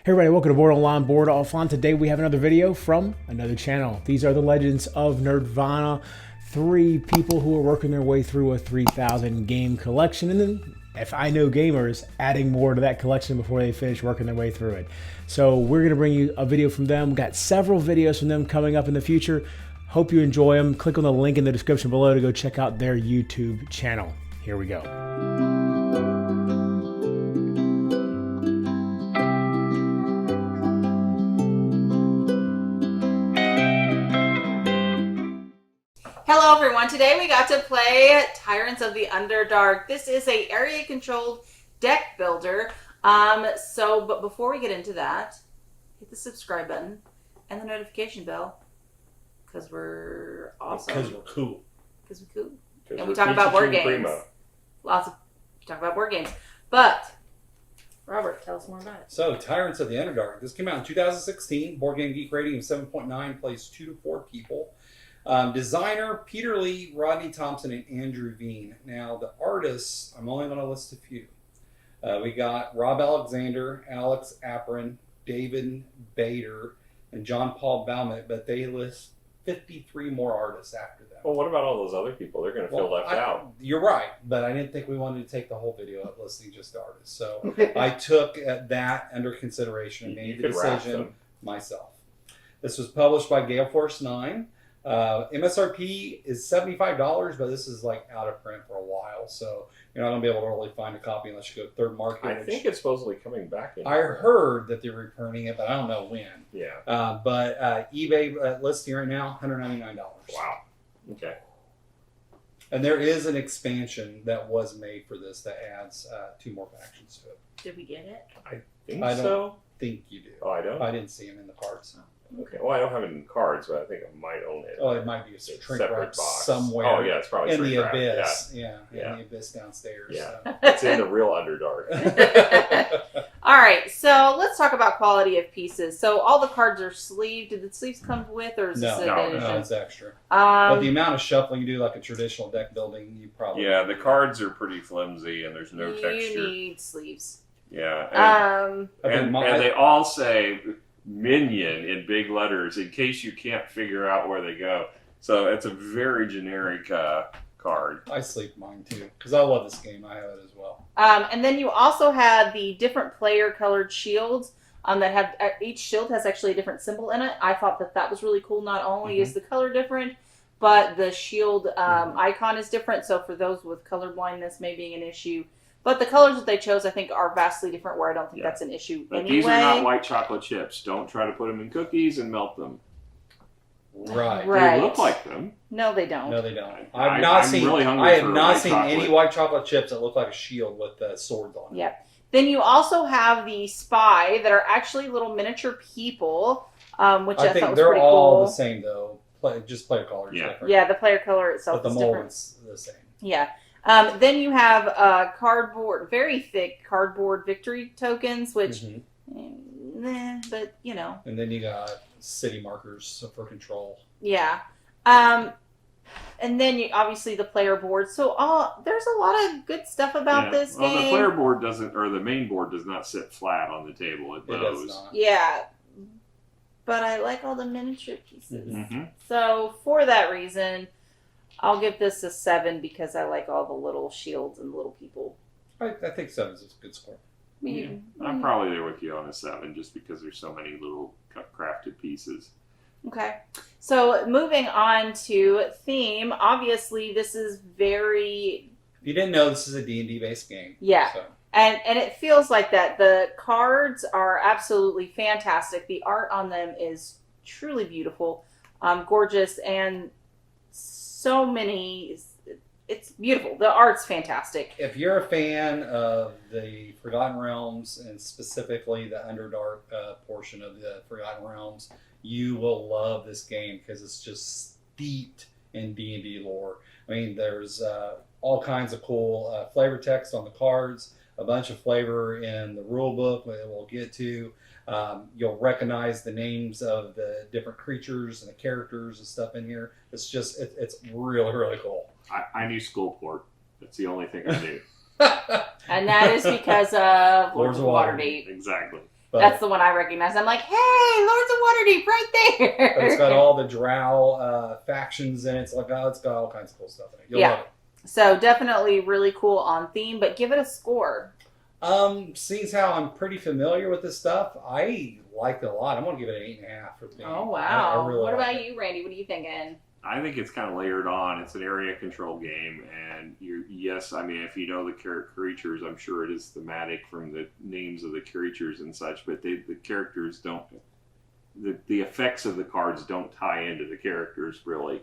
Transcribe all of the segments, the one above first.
Hey everybody, welcome to Board Online, Board Offline. Today we have another video from another channel. These are the Legends of Nerdvana. 3 people who are working their way through a 3,000 game collection, and then, if I know gamers, adding more to that collection before they finish working their way through it. So we're going to bring you a video from them. We've got several videos from them coming up in the future. Hope you enjoy them. Click on the link in the description below to go check out their YouTube channel. Here we go. Hello everyone, today we got to play Tyrants of the Underdark. This is a area controlled deck builder. But before we get into that, hit the subscribe button and the notification bell because we're awesome. Because we're cool. Because we're cool. And we talk about board games. Lots of talk about board games. But Robert, tell us more about it. So, Tyrants of the Underdark. This came out in 2016. Board Game Geek rating of 7.9. Plays 2 to 4 people. Designer, Peter Lee, Rodney Thompson, and Andrew Veen. Now, the artists, I'm only going to list a few. We got Rob Alexander, Alex Apron, David Bader, and John Paul Baumet, but they list 53 more artists after that. Well, what about all those other people? They're going to feel left out. You're right, but I didn't think we wanted to take the whole video up listing just artists. So I took that under consideration and made the decision myself. This was published by Gale Force 9. MSRP is $75, but this is like out of print for a while, so you're not going to be able to really find a copy unless you go third market. I think it's supposedly coming back in. I heard that they're reprinting it, but I don't know when. Yeah. But eBay listing right now, $199. Wow. Okay. And there is an expansion that was made for this that adds 2 more factions to it. Did we get it? I think I don't so. think you do. Oh, I don't? I didn't see them in the cards. Okay. Well, I don't have it in cards, but I think I might own it. Oh, it might be a shrink separate wrap box somewhere. Oh, yeah, it's probably in the shrink wrap. abyss. Yeah. In the abyss downstairs. Yeah. So. It's in the real Underdark. All right, so let's talk about quality of pieces. So all the cards are sleeved. Did the sleeves come with, or is this an addition? No, it's extra. But the amount of shuffling you do, like a traditional deck building, you probably the cards are pretty flimsy, and there's no texture. You need sleeves. Yeah. And they all say Minion in big letters in case you can't figure out where they go. So it's a very generic card. I sleep mine too because I love this game. I have it as well. And then you also have the different player colored shields that have each shield has actually a different symbol in it. I thought that was really cool. Not only is the color different, but the shield icon is different. So for those with color blindness, may being an issue. But the colors that they chose, I think, are vastly different, where I don't think that's an issue but anyway. These are not white chocolate chips. Don't try to put them in cookies and melt them. Right. They look like them. No, they don't. No, they don't. I have not seen any white chocolate chips that look like a shield with swords on it. Yep. Then you also have the spy that are actually little miniature people, which I thought was they're pretty all cool. the same, though. Just player color is different. Yeah, the player color itself but is the different. mold's the same. Yeah. Then you have very thick cardboard victory tokens, which, but you know. And then you got city markers for control. Yeah. And then obviously the player board. So there's a lot of good stuff about this game. Well, the player board doesn't, or the main board does not sit flat on the table. It bows. Does not. Yeah. But I like all the miniature pieces. So for that reason, I'll give this a 7 because I like all the little shields and little people. I think 7 is a good score. I'm probably there with you on a 7 just because there's so many little crafted pieces. Okay. So moving on to theme, obviously this is very... If you didn't know, this is a D&D based game. Yeah. So. And it feels like that. The cards are absolutely fantastic. The art on them is truly beautiful, gorgeous, and so many. It's beautiful. The art's fantastic. If you're a fan of the Forgotten Realms and specifically the Underdark portion of the Forgotten Realms, you will love this game because it's just steeped in D&D lore. I mean, there's all kinds of cool flavor text on the cards, a bunch of flavor in the rule book that we'll get to. You'll recognize the names of the different creatures and the characters and stuff in here. It's just, it's really, really cool. I knew Skullport. That's the only thing I knew. And that is because of Lords of Waterdeep. Exactly. But that's the one I recognize. I'm like, hey, Lords of Waterdeep, right there. It's got all the Drow factions in it. It's like, it's got all kinds of cool stuff in it. You'll love it. So definitely really cool on theme, but give it a score. Seeing as how I'm pretty familiar with this stuff, I liked it a lot. I'm gonna give it an 8.5 for me. Oh wow! I really what about it. you, Randy? What are you thinking? I think it's kind of layered on. It's an area control game, and yes, I mean, if you know the creatures, I'm sure it is thematic from the names of the creatures and such. But the characters don't. The effects of the cards don't tie into the characters really.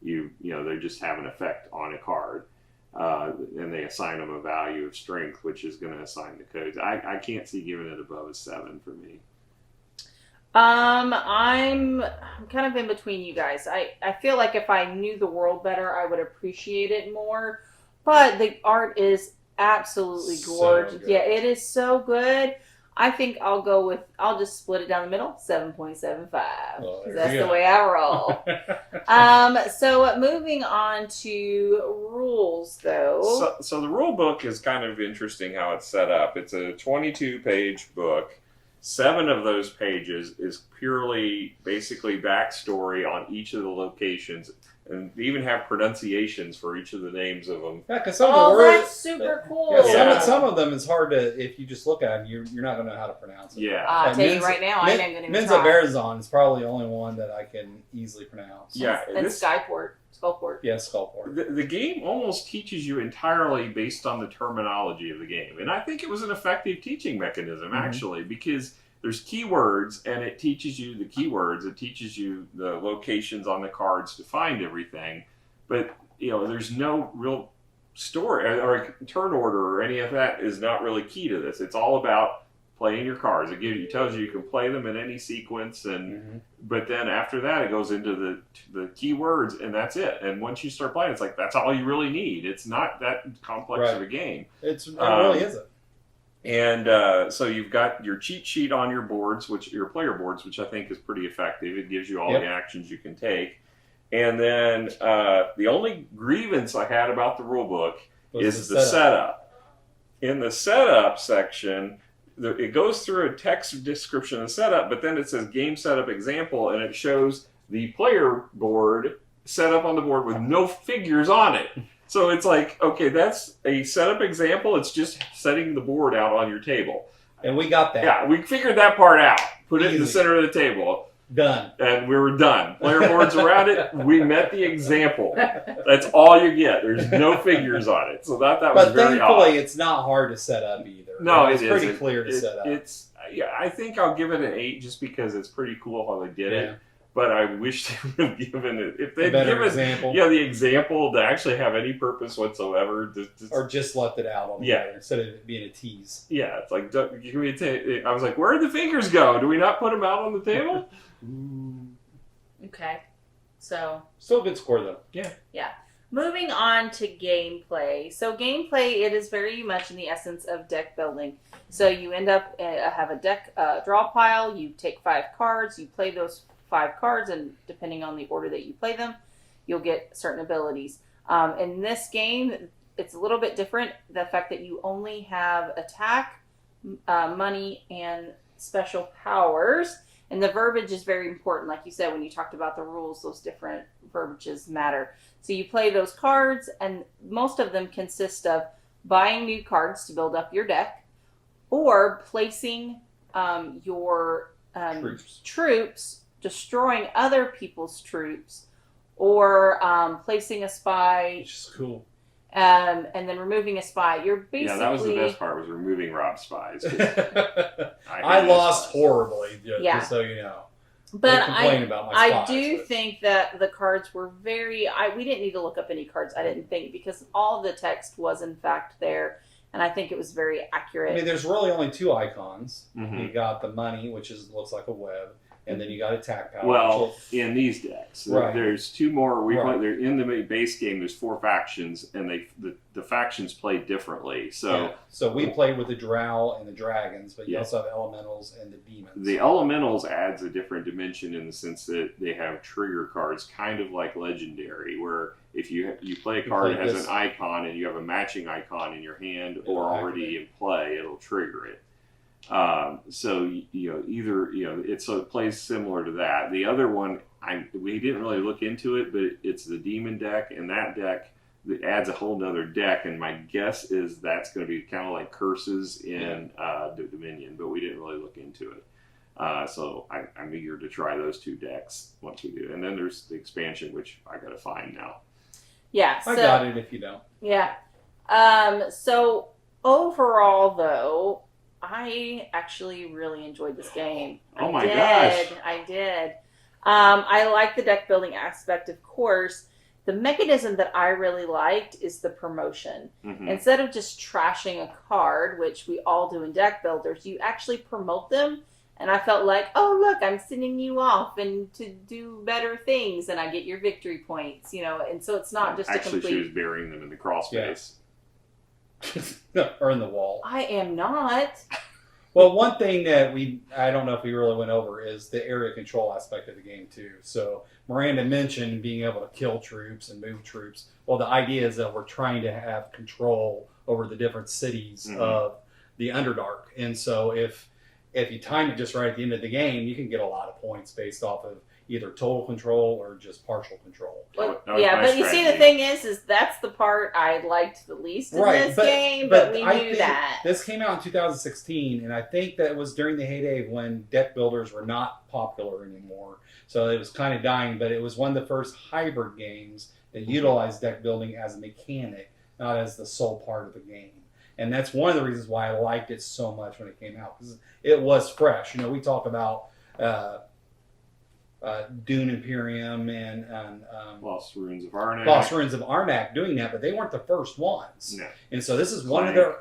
You know, they just have an effect on a card. And they assign them a value of strength, which is going to assign the codes. I can't see giving it above a 7 for me. I'm kind of in between you guys. I feel like if I knew the world better, I would appreciate it more. But the art is absolutely gorgeous. So yeah, it is so good. I think I'll just split it down the middle, 7.75. Well, That's the way I roll. So moving on to rules, though. So the rule book is kind of interesting how it's set up. It's a 22-page book. 7 of those pages is purely basically backstory on each of the locations, and they even have pronunciations for each of the names of them. Yeah, because some of the words, that's super cool. Yeah, some of them is hard to, if you just look at them, you're not going to know how to pronounce it. Yeah. I'll tell you right now, I ain't going to even try. Menza is probably the only one that I can easily pronounce. Yeah. And Skullport. Yeah, Skullport. The game almost teaches you entirely based on the terminology of the game. And I think it was an effective teaching mechanism, actually, because there's keywords, and it teaches you the keywords. It teaches you the locations on the cards to find everything. But, you know, there's no real story or turn order or any of that is not really key to this. It's all about playing your cards. It tells you can play them in any sequence, and but then after that it goes into the keywords, and that's it. And once you start playing, it's like that's all you really need. It's not that complex of a game. It really isn't. And so you've got your cheat sheet on your boards, your player boards, which I think is pretty effective. It gives you all the actions you can take. And then the only grievance I had about the rule book is the setup. In the setup section, it goes through a text description of the setup, but then it says game setup example, and it shows the player board set up on the board with no figures on it. So it's like, okay, that's a setup example. It's just setting the board out on your table. And we got that. Yeah, we figured that part out. Put it in the center of the table. Done. And we were done. Player boards around it. We met the example. That's all you get. There's no figures on it. So that was very odd. But thankfully, it's not hard to set up either. No, it's pretty clear to set up. I think I'll give it an 8 just because it's pretty cool how they did it. But I wish they would have given it, if they'd given example. the example to actually have any purpose whatsoever. Or just left it out on the instead of it being a tease. Yeah, it's like, I was like, where did the figures go? Do we not put them out on the table? Okay. So. Still a good score, though. Yeah. Moving on to gameplay. So gameplay, it is very much in the essence of deck building. So you end up, have a deck draw pile, you take 5 cards, you play those 5 cards, and depending on the order that you play them, you'll get certain abilities. In this game, it's a little bit different. The fact that you only have attack, money, and special powers. And the verbiage is very important. Like you said, when you talked about the rules, those different verbiages matter. So you play those cards, and most of them consist of buying new cards to build up your deck, or placing your troops, destroying other people's troops, or placing a spy. Which is cool. And then removing a spy. You're basically... Yeah, that was the best part, was removing Rob's spies. I lost horribly, just so you know. But I do think that the cards were very... we didn't need to look up any cards, I didn't think, because all the text was in fact there. And I think it was very accurate. I mean, there's really only 2 icons. You got the money, which looks like a web. And then you got attack power. Well, in these decks, there's 2 more. They're in the base game. There's 4 factions, and the factions play differently. So we played with the Drow and the dragons, but you also have elementals and the demons. The elementals adds a different dimension in the sense that they have trigger cards, kind of like legendary, where if you play a card that has an icon and you have a matching icon in your hand or already in play, it'll trigger it. So either it plays similar to that. The other one, we didn't really look into it, but it's the demon deck, and that deck adds a whole nother deck. And my guess is that's going to be kind of like curses in Dominion, but we didn't really look into it. So I'm eager to try those two decks once we do. And then there's the expansion, which I got to find now. Yeah, I got it if you don't. Yeah. So overall, though, I actually really enjoyed this game. Oh my gosh. I did. I like the deck building aspect, of course. The mechanism that I really liked is the promotion. Mm-hmm. Instead of just trashing a card, which we all do in deck builders, you actually promote them. And I felt like, oh, look, I'm sending you off and to do better things, and I get your victory points, And so it's not just actually, a complete... she was burying them in the crawl space. Or in the wall. I am not. Well, one thing that I don't know if we really went over is the area control aspect of the game, too. So Miranda mentioned being able to kill troops and move troops. Well, the idea is that we're trying to have control over the different cities of the Underdark. And so if you time it just right at the end of the game, you can get a lot of points based off of either total control or just partial control. Well, yeah, but you see, the thing is that's the part I liked the least in this game, but we knew that. This came out in 2016, and I think that was during the heyday when deck builders were not popular anymore. So it was kind of dying, but it was one of the first hybrid games that utilized deck building as a mechanic, not as the sole part of the game. And that's one of the reasons why I liked it so much when it came out, because it was fresh. We talk about Dune Imperium and Lost Ruins of Arnak. Lost Ruins of Arnak doing that, but they weren't the first ones. No. And so this is one of the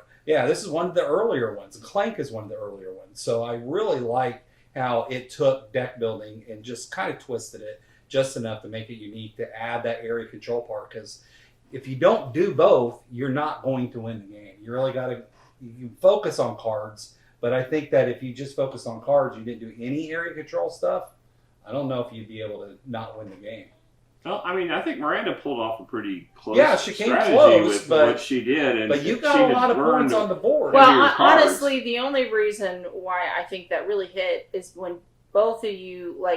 earlier ones. Clank is one of the earlier ones. So I really like how it took deck building and just kind of twisted it just enough to make it unique, to add that area control part, because if you don't do both, you're not going to win the game. You really got to focus on cards, but I think that if you just focused on cards, you didn't do any area control stuff, I don't know if you'd be able to not win the game. Well, I mean, I think Miranda pulled off a pretty close she came strategy close, with but what she did. But you got a lot of points on the board. Well, honestly, the only reason why I think that really hit is when both of you,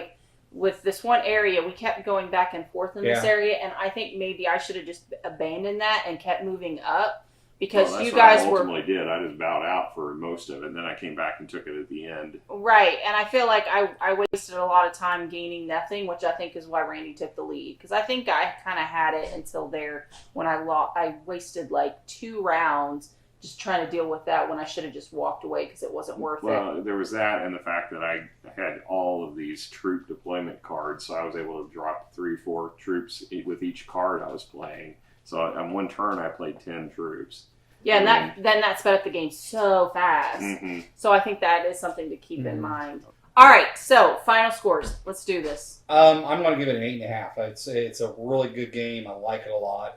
with this one area, we kept going back and forth in this area, and I think maybe I should have just abandoned that and kept moving up, because you guys were... ultimately did. I just bowed out for most of it, and then I came back and took it at the end. Right, and I feel like I wasted a lot of time gaining nothing, which I think is why Randy took the lead, because I think I kind of had it until there when I wasted 2 rounds just trying to deal with that when I should have just walked away because it wasn't worth it. Well, there was that, and the fact that I had all of these troop deployment cards, so I was able to drop 3-4 troops with each card I was playing. So on one turn, I played 10 troops. Yeah, and then that sped up the game so fast. Mm-hmm. So I think that is something to keep in mind. All right, so final scores. Let's do this. I'm going to give it an 8.5. I'd say it's a really good game. I like it a lot.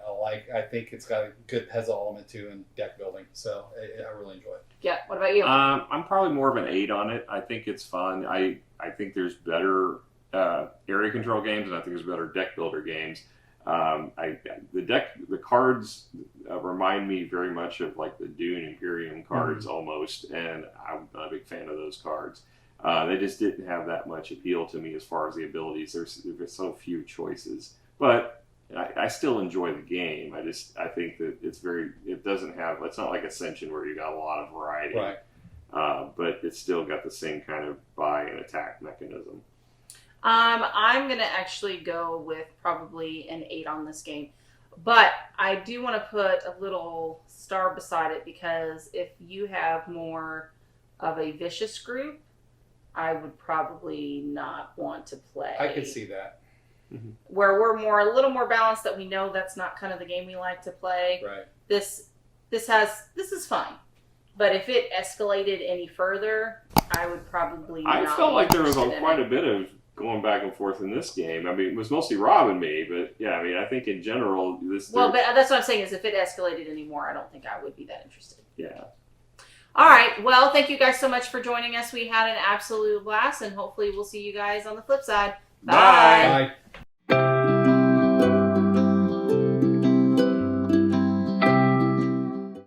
I think it's got a good puzzle element too in deck building. So I really enjoy it. Yeah. What about you? I'm probably more of an 8 on it. I think it's fun. I think there's better area control games, and I think there's better deck builder games. The cards remind me very much of the Dune Imperium cards almost, and I'm not a big fan of those cards. They just didn't have that much appeal to me as far as the abilities. There's so few choices, but I still enjoy the game. I think that it's not like Ascension where you got a lot of variety, right? But it's still got the same kind of buy and attack mechanism. I'm going to actually go with probably an 8 on this game. But I do want to put a little star beside it, because if you have more of a vicious group, I would probably not want to play. I could see that. Where we're a little more balanced, that we know that's not kind of the game we like to play. Right. This is fine. But if it escalated any further, I would probably not. I felt like there was quite a bit of going back and forth in this game. I mean, it was mostly Rob and me, but yeah, I mean, I think in general but that's what I'm saying, is if it escalated anymore, I don't think I would be that interested. Yeah. All right. Well, thank you guys so much for joining us. We had an absolute blast, and hopefully we'll see you guys on the flip side. Bye. Bye.